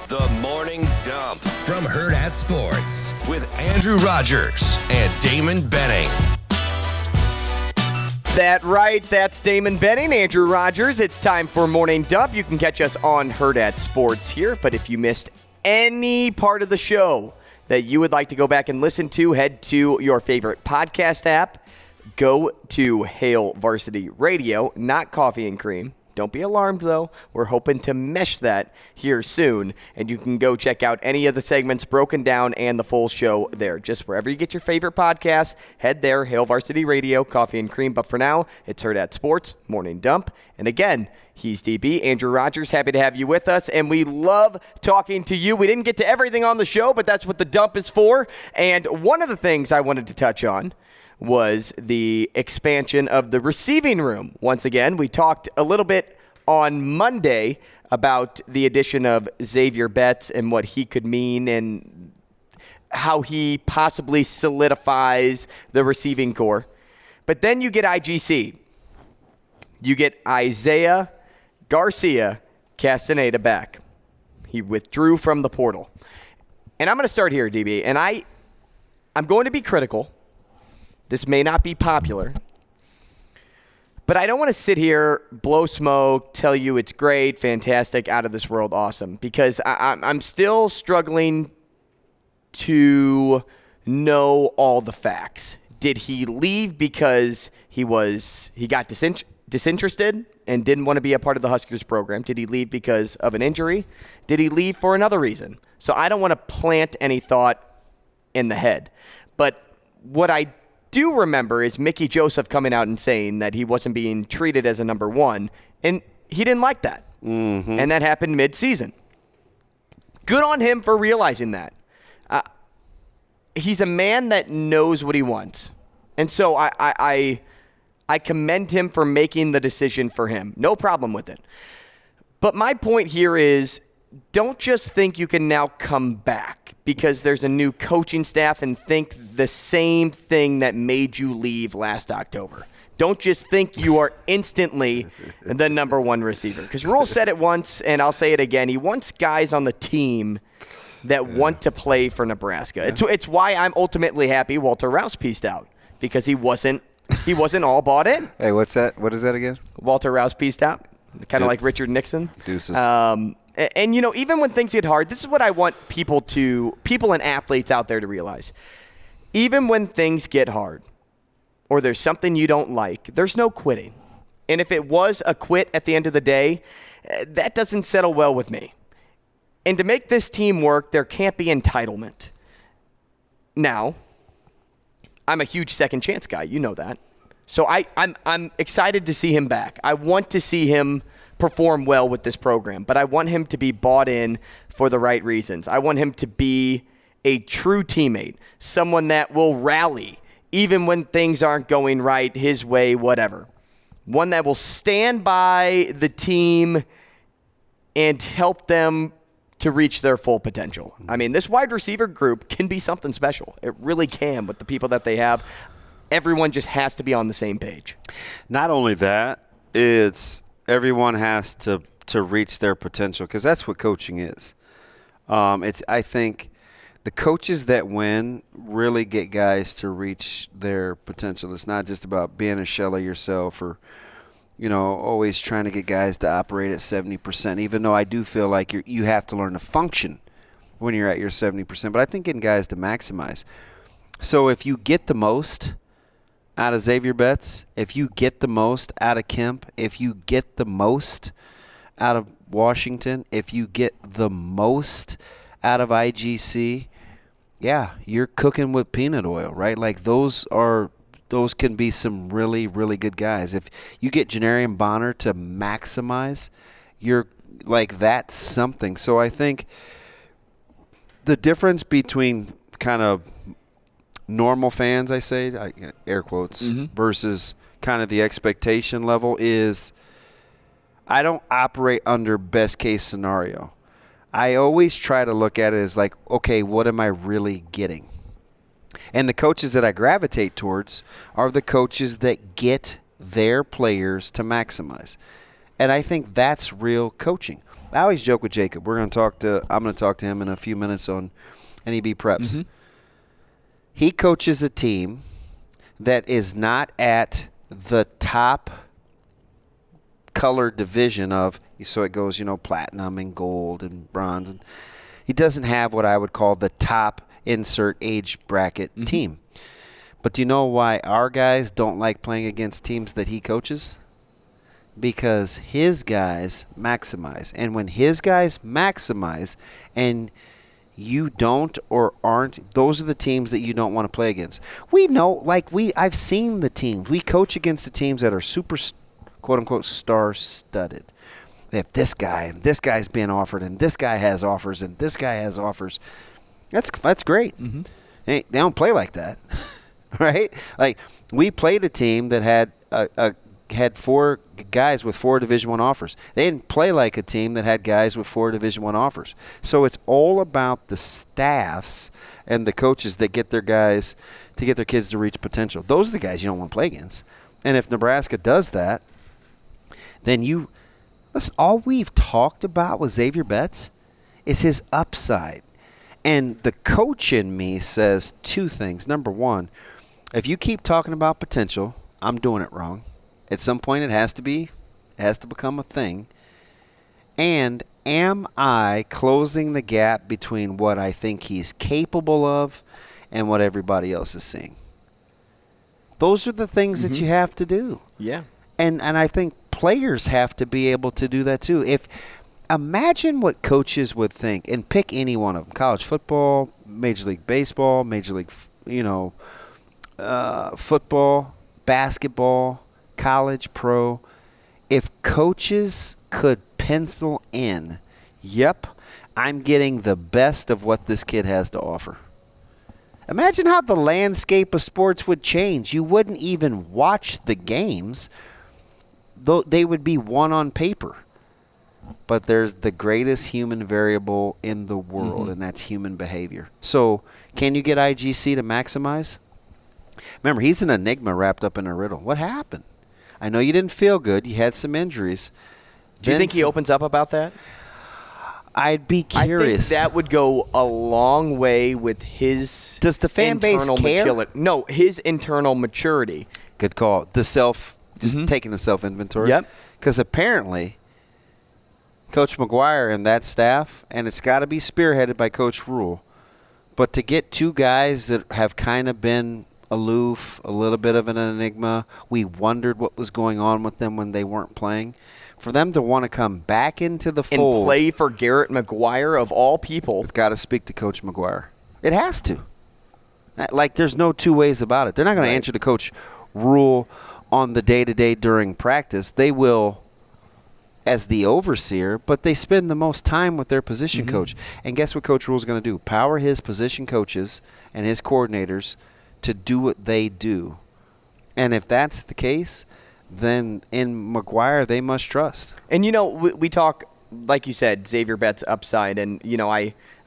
The Morning Dump from Hurrdat Sports with Andrew Rogers and Damon Benning. That's right. That's Damon Benning, Andrew Rogers. It's time for Morning Dump. You can catch us on Hurrdat Sports here, but if you missed any part of the show that you would like to go back and listen to, head to your favorite podcast app. Go to Hail Varsity Radio, not Coffee and Cream. Don't be alarmed, though. We're hoping to mesh that here soon, and you can go check out any of the segments broken down and the full show there. Just wherever you get your favorite podcasts, head there, Hail Varsity Radio, Coffee and Cream. But for now, it's Hurrdat Sports, Morning Dump. And again, he's DB, Andrew Rogers. Happy to have you with us, and we love talking to you. We didn't get to everything on the show, but that's what the dump is for. And one of the things I wanted to touch on was the expansion of the receiving room. Once again, we talked a little bit on Monday about the addition of Zavier Betts and what he could mean and how he possibly solidifies the receiving core. But then you get IGC. You get Isaiah Garcia Castaneda back. He withdrew from the portal. And I'm going to start here, DB, and I'm going to be critical. This may not be popular, but I don't want to sit here, blow smoke, tell you it's great, fantastic, out of this world, awesome, because I'm still struggling to know all the facts. Did he leave because he got disinterested and didn't want to be a part of the Huskers program? Did he leave because of an injury? Did he leave for another reason? So I don't want to plant any thought in the head. But what I do remember is Mickey Joseph coming out and saying that he wasn't being treated as a number one, and he didn't like that. Mm-hmm. And that happened mid-season. Good on him for realizing that. He's a man that knows what he wants. And so I commend him for making the decision for him. No problem with it. But my point here is, don't just think you can now come back because there's a new coaching staff and think the same thing that made you leave last October. Don't just think you are instantly the number one receiver. Because Rule said it once, and I'll say it again. He wants guys on the team that want to play for Nebraska. It's why I'm ultimately happy Walter Rouse pieced out, because he wasn't all bought in. Hey, what's that? What is that again? Walter Rouse pieced out, kind of like Richard Nixon. Deuces. And, you know, even when things get hard, this is what I want people and athletes out there to realize. Even when things get hard or there's something you don't like, there's no quitting. And if it was a quit at the end of the day, that doesn't settle well with me. And to make this team work, there can't be entitlement. Now, I'm a huge second chance guy. You know that. So I'm excited to see him back. I want to see him perform well with this program, but I want him to be bought in for the right reasons. I want him to be a true teammate, someone that will rally even when things aren't going right his way, whatever. One that will stand by the team and help them to reach their full potential. I mean, this wide receiver group can be something special. It really can with the people that they have. Everyone just has to be on the same page. Not only that, it's everyone has to reach their potential, because that's what coaching is. I think the coaches that win really get guys to reach their potential. It's not just about being a shell of yourself or, you know, always trying to get guys to operate at 70%, even though I do feel like you have to learn to function when you're at your 70%. But I think getting guys to maximize. So if you get the most out of Zavier Betts, if you get the most out of Kemp, if you get the most out of Washington, if you get the most out of IGC, yeah, you're cooking with peanut oil, right? Like those can be some really, really good guys. If you get Janarian Bonner to maximize, you're like, that's something. So I think the difference between kind of normal fans, I say, air quotes, versus kind of the expectation level is I don't operate under best case scenario. I always try to look at it as like, okay, what am I really getting? And the coaches that I gravitate towards are the coaches that get their players to maximize. And I think that's real coaching. I always joke with Jacob. I'm going to talk to him in a few minutes on NEB Preps. Mm-hmm. He coaches a team that is not at the top color division of, so it goes, platinum and gold and bronze. And he doesn't have what I would call the top insert age bracket team. But do you know why our guys don't like playing against teams that he coaches? Because his guys maximize. And when his guys maximize and you don't or aren't, those are the teams that you don't want to play against. We know, I've seen the teams. We coach against the teams that are super, quote-unquote, star-studded. They have this guy, and this guy's being offered, and this guy has offers, and this guy has offers. That's great. Mm-hmm. They don't play like that, right? Like, we played a team that had 4 guys with 4 Division I offers. They didn't play like a team that had guys with 4 Division I offers. So it's all about the staffs and the coaches that get their guys to get their kids to reach potential. Those are the guys you don't want to play against. And if Nebraska does that, then listen, all we've talked about with Zavier Betts is his upside. And the coach in me says 2 things. Number 1, if you keep talking about potential, I'm doing it wrong. At some point it has to become a thing. And am I closing the gap between what I think he's capable of and what everybody else is seeing? Those are the things that you have to do. Yeah. And I think players have to be able to do that too. Imagine what coaches would think, and pick any one of them: college football, Major League Baseball, Major League, football, basketball, college, pro. If coaches could pencil in, yep, I'm getting the best of what this kid has to offer. Imagine how the landscape of sports would change. You wouldn't even watch the games, though they would be won on paper. But there's the greatest human variable in the world, and that's human behavior. So can you get IGC to maximize? Remember, he's an enigma wrapped up in a riddle. What happened? I know you didn't feel good. You had some injuries. Do you think he opens up about that? I'd be curious. I think that would go a long way with his Does the fan base care? No, his internal maturity. Good call. Just taking the self-inventory. Yep. Because apparently Coach McGuire and that staff, and it's got to be spearheaded by Coach Rule, but to get 2 guys that have kind of been aloof, a little bit of an enigma, we wondered what was going on with them when they weren't playing, for them to want to come back into the fold and play for Garrett McGuire of all people. It's got to speak to Coach McGuire. It has to. There's no 2 ways about it. They're not going to answer to Coach Rule on the day-to-day during practice. They will as the overseer, but they spend the most time with their position coach. And guess what Coach Rule's going to do? Power his position coaches and his coordinators to do what they do. And if that's the case, then in McGuire they must trust. And, we talk, like you said, Zavier Betts upside. And,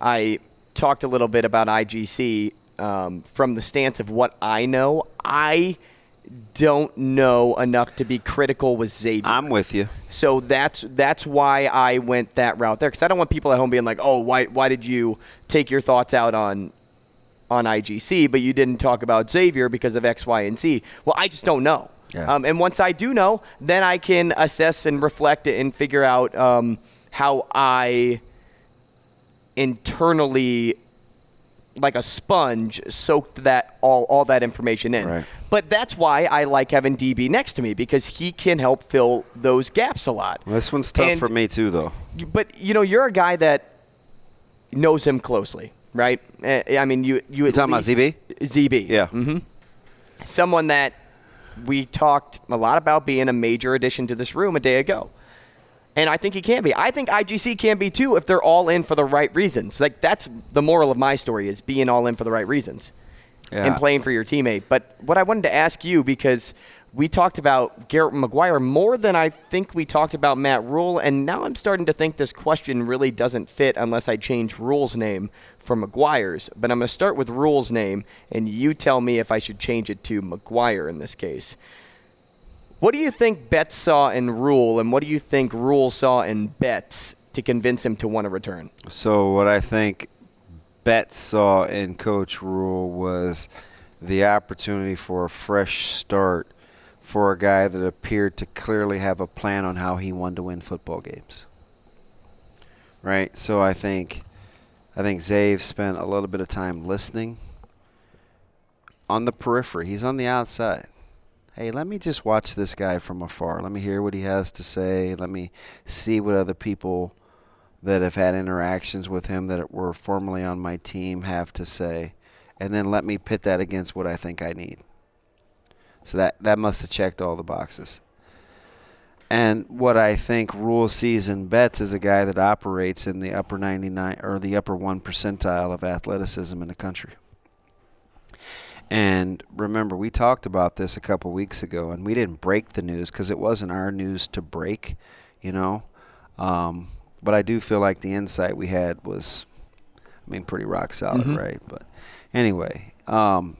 I talked a little bit about IGC from the stance of what I know. I don't know enough to be critical with Zavier. I'm with you. So that's why I went that route there, because I don't want people at home being like, oh, why did you take your thoughts out on IGC, but you didn't talk about Zavier because of X, Y, and Z? Well, I just don't know. Yeah. And once I do know, then I can assess and reflect and figure out how I internally, like a sponge, soaked that all that information in. Right. But that's why I like having DB next to me, because he can help fill those gaps a lot. Well, this one's tough for me too, though. But you're a guy that knows him closely, right? I mean, you talking about ZB? ZB, yeah. Mm-hmm. Someone that we talked a lot about being a major addition to this room a day ago. And I think he can be. I think IGC can be too if they're all in for the right reasons. Like, that's the moral of my story, is being all in for the right reasons and playing for your teammate. But what I wanted to ask you, because we talked about Garrett McGuire more than I think we talked about Matt Rule, and now I'm starting to think this question really doesn't fit unless I change Rule's name for McGuire's. But I'm going to start with Rule's name, and you tell me if I should change it to McGuire in this case. What do you think Betts saw in Rule, and what do you think Rule saw in Betts to convince him to want to return? So what I think Betts saw in Coach Rule was the opportunity for a fresh start for a guy that appeared to clearly have a plan on how he wanted to win football games. Right? So I think Zavier spent a little bit of time listening on the periphery. He's on the outside. Hey, let me just watch this guy from afar. Let me hear what he has to say. Let me see what other people that have had interactions with him that were formerly on my team have to say. And then let me pit that against what I think I need. So that must have checked all the boxes. And what I think Rule sees in Betts is a guy that operates in the upper 99 or the upper 1 percentile of athleticism in the country. And remember, we talked about this a couple weeks ago, and we didn't break the news because it wasn't our news to break, But I do feel like the insight we had was, pretty rock solid, right? But anyway, I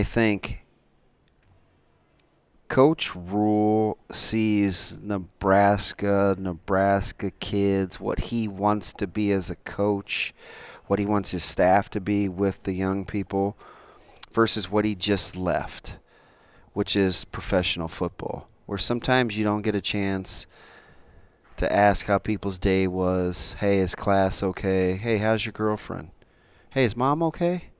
think Coach Rule sees Nebraska kids, what he wants to be as a coach, what he wants his staff to be with the young people versus what he just left, which is professional football, where sometimes you don't get a chance to ask how people's day was. Hey, is class okay? Hey, how's your girlfriend? Hey, is mom okay?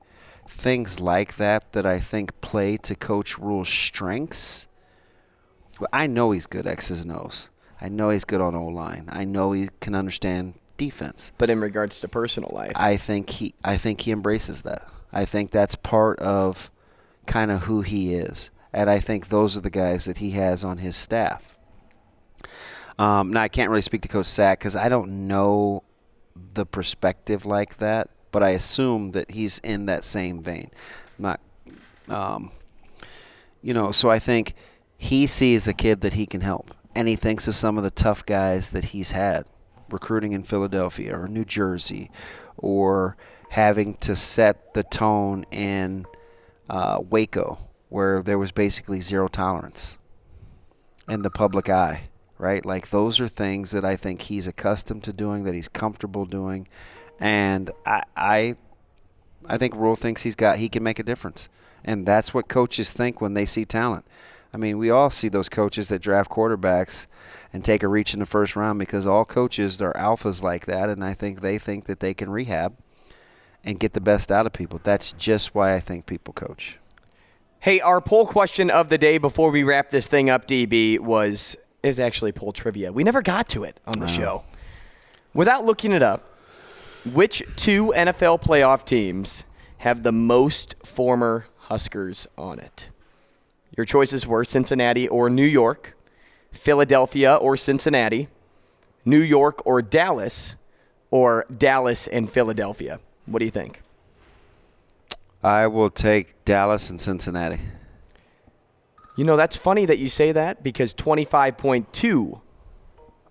Things like that I think play to Coach Rule's strengths. I know he's good X's and O's. I know he's good on O-line. I know he can understand defense. But in regards to personal life, I think he embraces that. I think that's part of kind of who he is. And I think those are the guys that he has on his staff. Now, I can't really speak to Coach Sack because I don't know the perspective like that, but I assume that he's in that same vein. So I think he sees a kid that he can help, and he thinks of some of the tough guys that he's had recruiting in Philadelphia or New Jersey, or having to set the tone in Waco, where there was basically zero tolerance in the public eye, right? Like, those are things that I think he's accustomed to doing, that he's comfortable doing, and I think Rule thinks he can make a difference, and that's what coaches think when they see talent. We all see those coaches that draft quarterbacks and take a reach in the first round because all coaches are alphas like that, and I think they think that they can rehab and get the best out of people. That's just why I think people coach. Hey, our poll question of the day before we wrap this thing up, DB, is actually poll trivia. We never got to it on the show. Without looking it up, which two NFL playoff teams have the most former Huskers on it? Your choices were Cincinnati or New York, Philadelphia or Cincinnati, New York or Dallas and Philadelphia. What do you think? I will take Dallas and Cincinnati. That's funny that you say that because 25.2.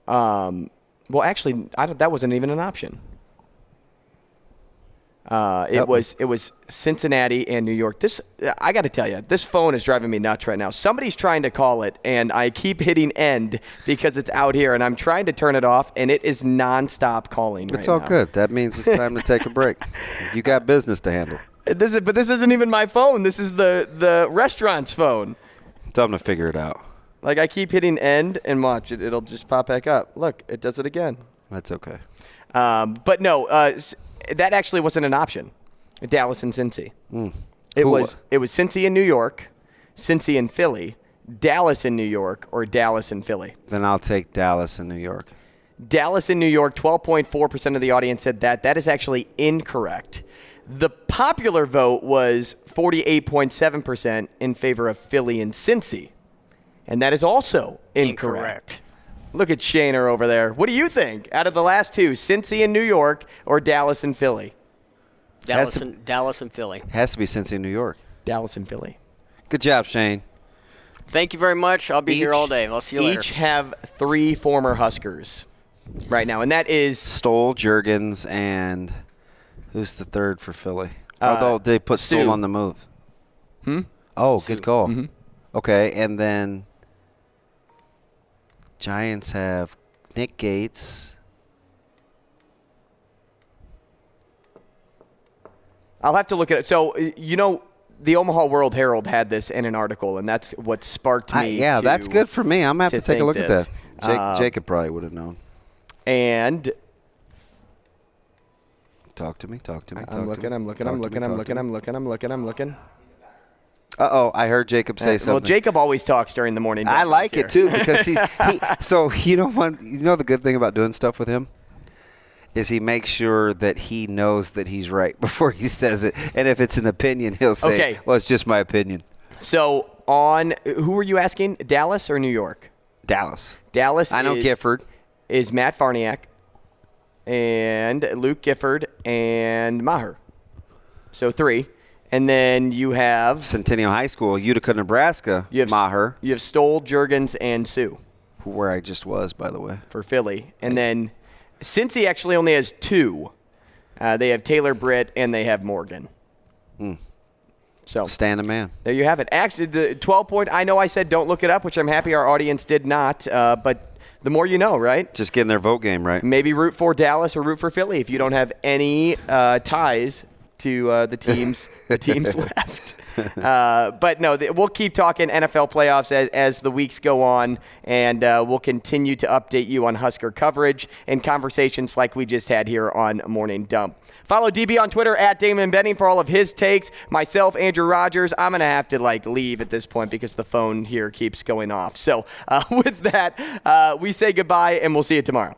Well, actually, that wasn't even an option. It was Cincinnati and New York. I got to tell you, this phone is driving me nuts right now. Somebody's trying to call it, and I keep hitting end because it's out here, and I'm trying to turn it off, and it is nonstop calling right now. It's all good. That means it's time to take a break. You got business to handle. This isn't even my phone. This is the restaurant's phone. Tell them to figure it out. Like, I keep hitting end and watch it. It'll just pop back up. Look, it does it again. That's okay. But no, that actually wasn't an option. Dallas and Cincy. It was Cincy in New York, Cincy in Philly, Dallas in New York, or Dallas and Philly. Then I'll take Dallas and New York. Dallas and New York, 12.4% of the audience said that. That is actually incorrect. The popular vote was 48.7% in favor of Philly and Cincy. And that is also incorrect. Look at Shaner over there. What do you think? Out of the last two, Cincy and New York or Dallas and Philly? Dallas and Philly. It has to be Cincy and New York. Dallas and Philly. Good job, Shane. Thank you very much. I'll be here all day. I'll see you later. Each have 3 former Huskers right now, and that is Stoll, Juergens, and who's the third for Philly? Although they put Stoll on the move. Oh, good call. Okay, and then Giants have Nick Gates. I'll have to look at it. So, the Omaha World Herald had this in an article, and that's what sparked me. That's good for me. I'm going to have to take a look at this. that. Jacob probably would have known. And talk to me. I'm looking. Uh-oh, I heard Jacob say something. Well, Jacob always talks during the morning. I like it, too, because so you know the good thing about doing stuff with him? Is he makes sure that he knows that he's right before he says it. And if it's an opinion, he'll say, okay, well, it's just my opinion. So who were you asking, Dallas or New York? Dallas. Dallas I know Gifford. Is Matt Farniak and Luke Gifford and Maher. So 3. And then you have Centennial High School, Utica, Nebraska, Maher. You have Stoll, Juergens, and Sue. Where I just was, by the way. For Philly. And then Cincy actually only has 2. They have Taylor Britt and they have Morgan. So stand a man. There you have it. Actually, the 12-point, I know I said don't look it up, which I'm happy our audience did not. But the more you know, right? Just getting their vote game right. Maybe root for Dallas or root for Philly if you don't have any ties to the teams left. But no, we'll keep talking NFL playoffs as the weeks go on, and we'll continue to update you on Husker coverage and conversations like we just had here on Morning Dump. Follow DB on Twitter at Damon Benning for all of his takes. Myself, Andrew Rogers. I'm going to have to leave at this point because the phone here keeps going off. So with that, we say goodbye, and we'll see you tomorrow.